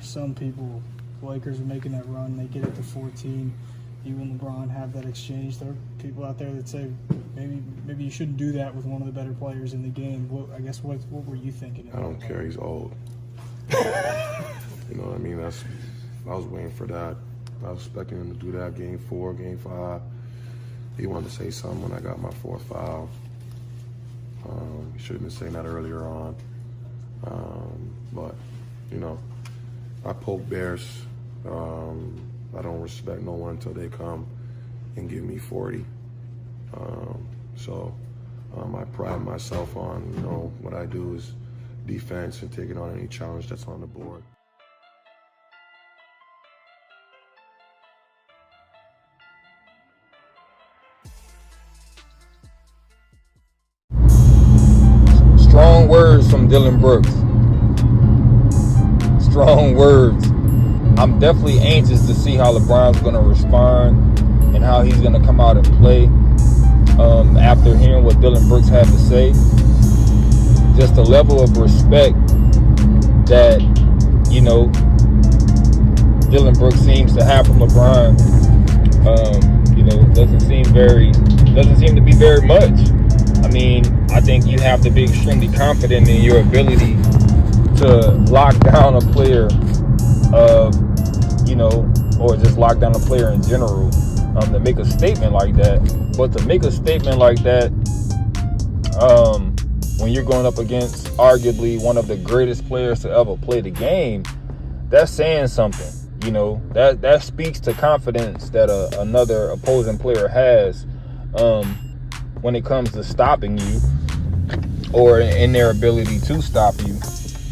are some people, the Lakers are making that run, they get it to 14. You and LeBron have that exchange. There are people out there that say maybe you shouldn't do that with one of the better players in the game. What were you thinking? I don't care. He's old. You know what I mean? I was waiting for that. I was expecting him to do that game 4, game 5. He wanted to say something when I got my 4th foul. He should have been saying that earlier on. But, you know, I poke bears. I don't respect no one until they come and give me 40. I pride myself on, you know, what I do is defense and taking on any challenge that's on the board. Strong words from Dillon Brooks. Strong words. I'm definitely anxious to see how LeBron's going to respond and how he's going to come out and play after hearing what Dillon Brooks had to say. Just the level of respect that, you know, Dillon Brooks seems to have from LeBron, you know, doesn't seem to be very much. I mean, I think you have to be extremely confident in your ability to lock down a player you know, or just lock down a player in general, to make a statement like that. But to make a statement like that, when you're going up against arguably one of the greatest players to ever play the game, that's saying something. You know, that speaks to confidence that another opposing player has when it comes to stopping you or in their ability to stop you,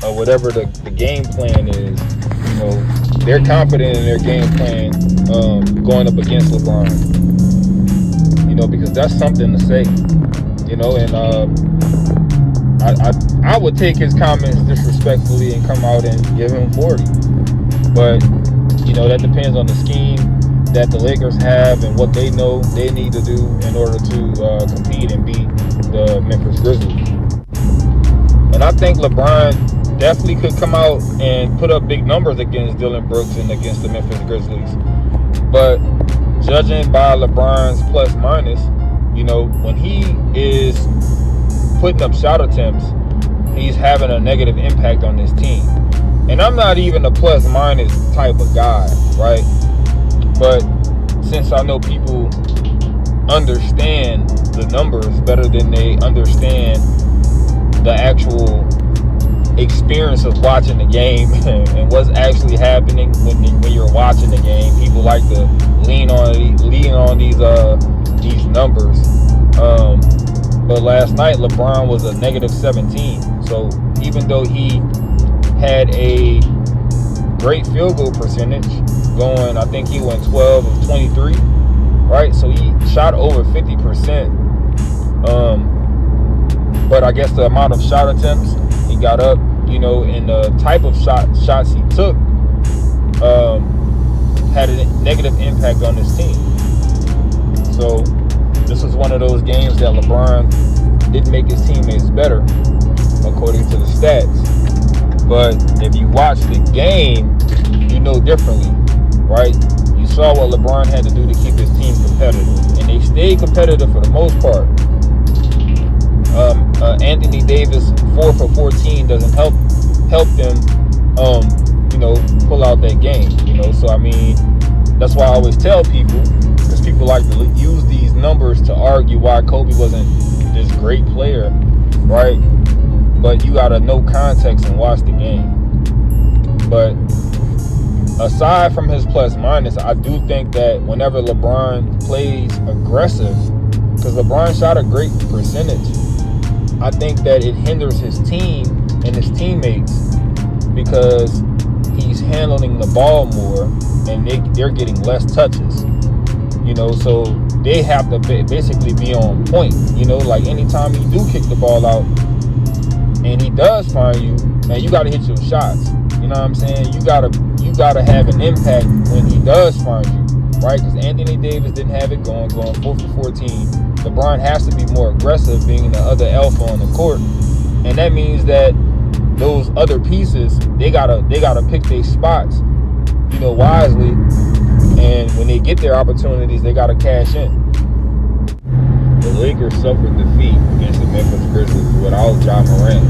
or whatever the game plan is. You know, they're confident in their game plan going up against LeBron. You know, because that's something to say. You know, and I would take his comments disrespectfully and come out and give him 40. But, you know, that depends on the scheme that the Lakers have and what they know they need to do in order to compete and beat the Memphis Grizzlies. And I think LeBron definitely could come out and put up big numbers against Dillon Brooks and against the Memphis Grizzlies. But judging by LeBron's plus minus, you know, when he is putting up shot attempts, he's having a negative impact on his team. And I'm not even a plus minus type of guy, right? But since I know people understand the numbers better than they understand the actual experience of watching the game and what's actually happening when you're watching the game, people like to lean on these numbers. But last night LeBron was a negative 17. So even though he had a great field goal percentage going, I think he went 12 of 23, right? So he shot over 50%. But I guess the amount of shot attempts he got up, you know, and the type of shots he took had a negative impact on his team. So this was one of those games that LeBron didn't make his teammates better, according to the stats. But if you watch the game, you know differently, right? You saw what LeBron had to do to keep his team competitive, and they stayed competitive for the most part. Anthony Davis 4 for 14 doesn't help them, you know, pull out that game. You know, so I mean, that's why I always tell people, because people like to use these numbers to argue why Kobe wasn't this great player, right? But you gotta know context and watch the game. But aside from his plus minus, I do think that whenever LeBron plays aggressive, because LeBron shot a great percentage, I think that it hinders his team and his teammates because he's handling the ball more and they're getting less touches. You know, so they have to basically be on point. You know, like anytime you do kick the ball out and he does find you, man, you got to hit your shots. You know what I'm saying? You gotta have an impact when he does find you, right? Because Anthony Davis didn't have it going 4 for 14. LeBron has to be more aggressive, being the other alpha on the court, and that means that those other pieces, they gotta pick their spots, wisely. And when they get their opportunities, they gotta cash in. The Lakers suffered defeat against the Memphis Grizzlies without Ja Morant.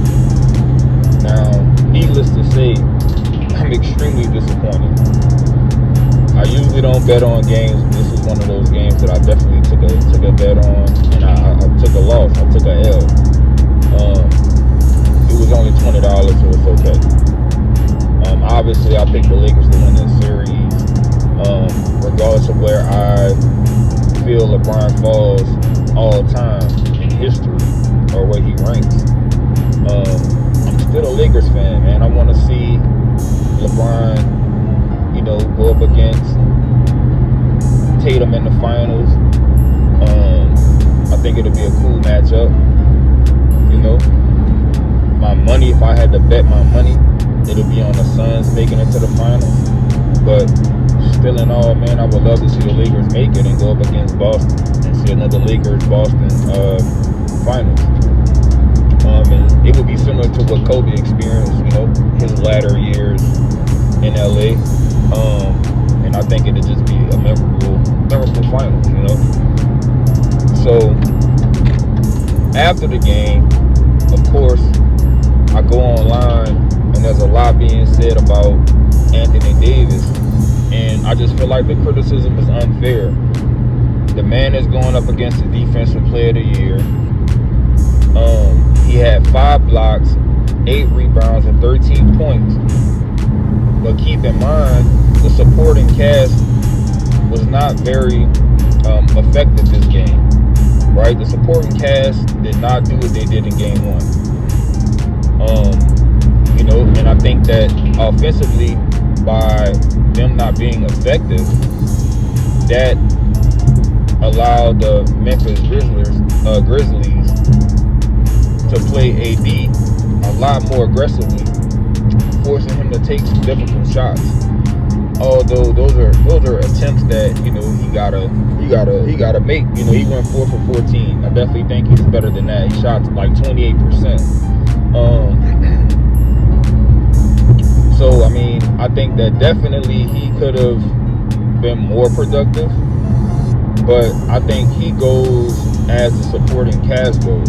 Now, needless to say, I'm extremely disappointed. I usually don't bet on games. This was one of those games that I definitely took a bet on, and I took a loss. I took a L. It was only $20, so it's okay. Obviously, I picked the Lakers to win this series, regardless of where I feel LeBron falls all time in history or where he ranks. I'm still a Lakers fan, man. I want to see LeBron, go up against Tatum in the finals. I think it'll be a cool matchup. My money, if I had to bet my money, it'll be on the Suns making it to the finals. But still in all, man, I would love to see the Lakers make it and go up against Boston and see another Lakers-Boston finals. And it would be similar to what Kobe experienced, his latter years in LA. And I think it'd just be a memorable final, So after the game, of course, I go online and there's a lot being said about Anthony Davis, and I just feel like the criticism is unfair. The man is going up against the Defensive Player of the Year. He had 5 blocks, 8 rebounds, and 13 points. But keep in mind, the supporting cast was not very effective this game, right? The supporting cast did not do what they did in game 1. And I think that offensively, by them not being effective, that allowed the Memphis Grizzlies to play AD a lot more aggressively, forcing him to take some difficult shots. Although those are attempts that he gotta make. He went 4 for 14. I definitely think he's better than that. He shot like 28%. So I mean, I think that definitely he could have been more productive. But I think he goes as the supporting cast goes.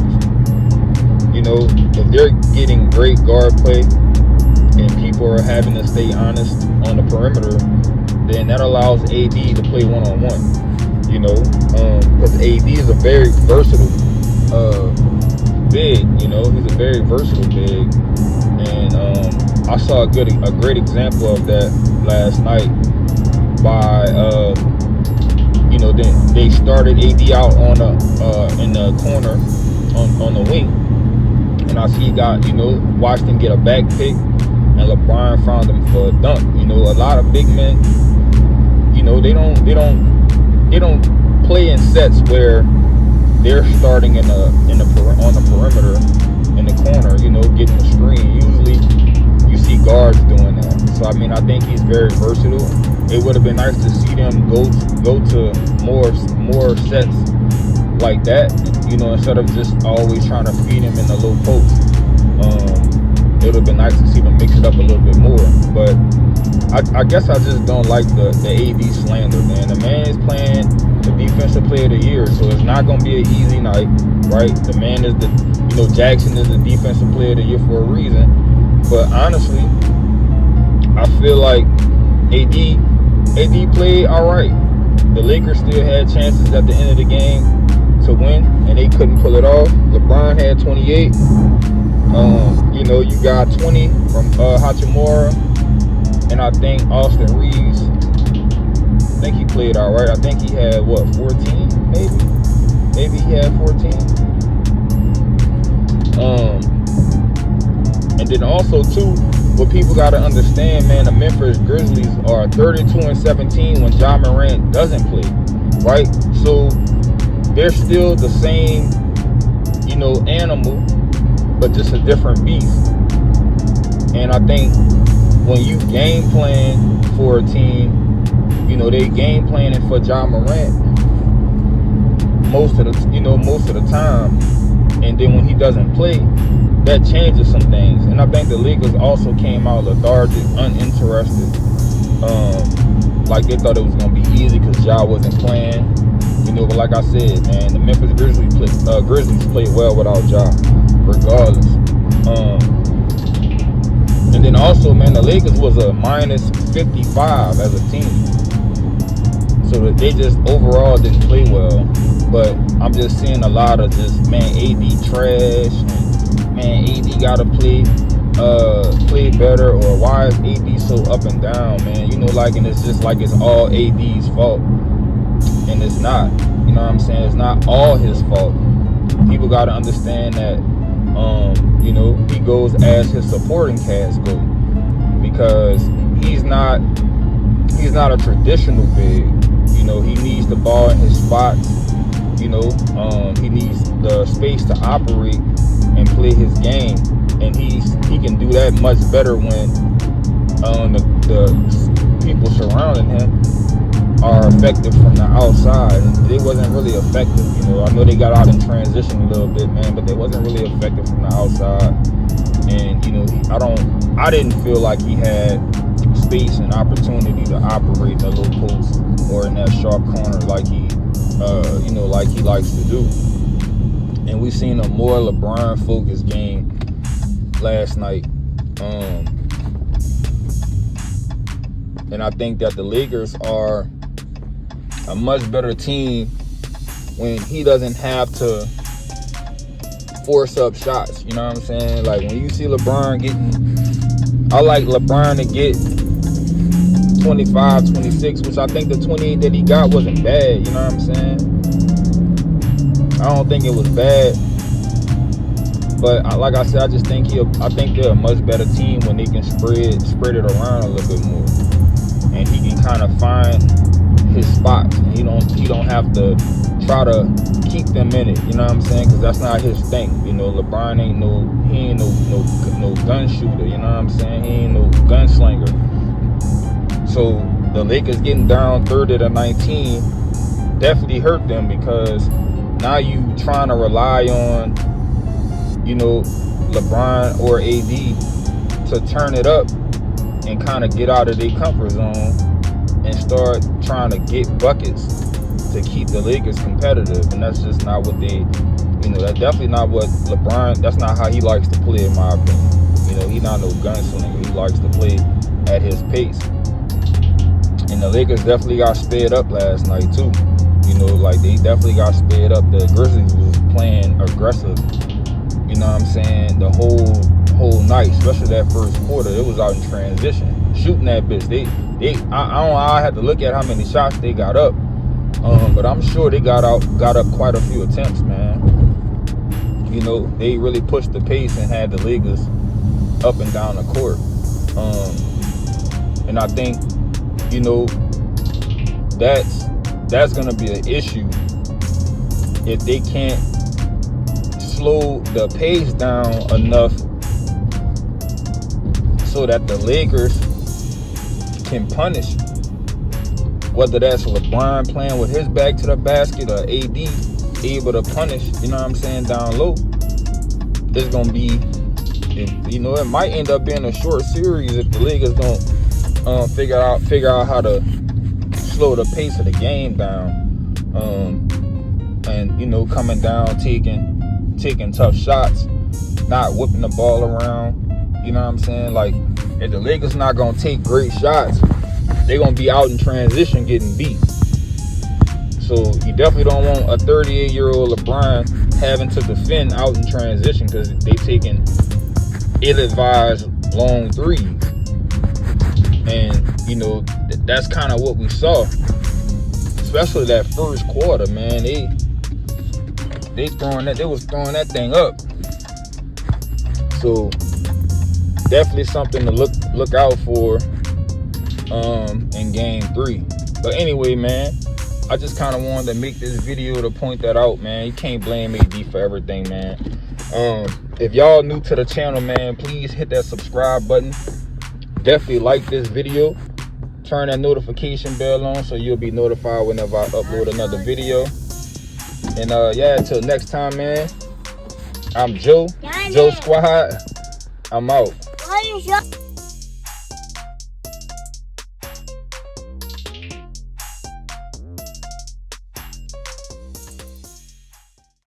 If they're getting great guard play and people are having to stay honest on the perimeter, then that allows AD to play one-on-one. Because AD is a very versatile big. He's a very versatile big, and I saw a great example of that last night by they started AD out on in the corner on the wing, and I see he got watched him get a back pick, and LeBron found him for a dunk. A lot of big men, they don't play in sets where they're starting on the perimeter in the corner, getting the screen. Usually you see guards doing that. So I mean, I think he's very versatile. It would have been nice to see them go to more sets like that, instead of just always trying to feed him in the low post. It would have been nice to see them mix it up a little bit more. But I guess I just don't like the AD slander, man. The man is playing the Defensive Player of the Year, so it's not going to be an easy night, right? The man is Jackson is the Defensive Player of the Year for a reason. But honestly, I feel like AD played all right. The Lakers still had chances at the end of the game to win, and they couldn't pull it off. LeBron had 28. You got 20 from Hachimura, and I think Austin Reeves, I think he played all right. I think he had 14, maybe he had 14. And then also too, what people got to understand, man, the Memphis Grizzlies are 32-17 when Ja Morant doesn't play, right? So they're still the same, animal, but just a different beast. And I think when you game plan for a team, they game planning for Ja Morant most of the time, and then when he doesn't play, that changes some things. And I think the Lakers also came out lethargic, uninterested. Like they thought it was gonna be easy because Ja wasn't playing. You know, but like I said, man, the Memphis Grizzlies played well without Ja, regardless. And then also, man, the Lakers was a minus 55 as a team. So that they just overall didn't play well. But I'm just seeing a lot of just, man, AD trash. Man, AD gotta play better, or why is AD so up and down, man? You know, like, and it's just like it's all AD's fault. And it's not. You know what I'm saying? It's not all his fault. People gotta understand that you know, he goes as his supporting cast go. Because he's not a traditional big. You know, he needs the ball in his spots. You know, he needs the space to operate and play his game, and he can do that much better when the people surrounding him are effective from the outside. And they wasn't really effective. You know, I know they got out in transition a little bit, man, but they wasn't really effective from the outside. And you know, I didn't feel like he had space and opportunity to operate in the low post or in that sharp corner like he you know, like he likes to do. And we seen a more LeBron focused game last night. And I think that the Lakers are a much better team when he doesn't have to force up shots. You know what I'm saying? Like when you see LeBron I like LeBron to get 25, 26, which I think the 28 that he got wasn't bad. You know what I'm saying? I don't think it was bad. But like I said, I just think I think they're a much better team when they can spread it around a little bit more. And he can kind of find his spots. And he don't have to try to keep them in it. You know what I'm saying? Because that's not his thing. You know, LeBron ain't no gun shooter. You know what I'm saying? He ain't no gunslinger. So the Lakers getting down 30-19 definitely hurt them, because now you trying to rely on, you know, LeBron or AD to turn it up and kind of get out of their comfort zone and start trying to get buckets to keep the Lakers competitive. And that's just not what they, you know, that's definitely not what LeBron, that's not how he likes to play, in my opinion. You know, he's not no gunslinger. He likes to play at his pace. And the Lakers definitely got sped up last night too. You know, like they definitely got sped up. The Grizzlies was playing aggressive. You know what I'm saying? The whole night, especially that first quarter, it was out in transition, shooting that bitch. I had to look at how many shots they got up, but I'm sure they got up quite a few attempts, man. You know, they really pushed the pace and had the Lakers up and down the court. And I think, you know, that's gonna be an issue if they can't slow the pace down enough so that the Lakers can punish. Whether that's LeBron playing with his back to the basket or AD able to punish, you know what I'm saying, down low. It's gonna be, you know, it might end up being a short series if the Lakers don't figure out how to slow the pace of the game down, and you know, coming down, taking tough shots, not whipping the ball around. You know what I'm saying? Like, if the Lakers not gonna take great shots, they're gonna be out in transition getting beat. So you definitely don't want a 38-year-old LeBron having to defend out in transition because they taking ill-advised long threes. And you know, that's kind of what we saw, especially that first quarter, man. They was throwing that thing up. So definitely something to look out for in game 3. But anyway, man, I just kind of wanted to make this video to point that out, man. You can't blame AD for everything, man. If y'all new to the channel, man, please hit that subscribe button. Definitely like this video. Turn that notification bell on so you'll be notified whenever I upload another video. And yeah, until next time, man, I'm Joe. Joe Squad, I'm out. Why you shut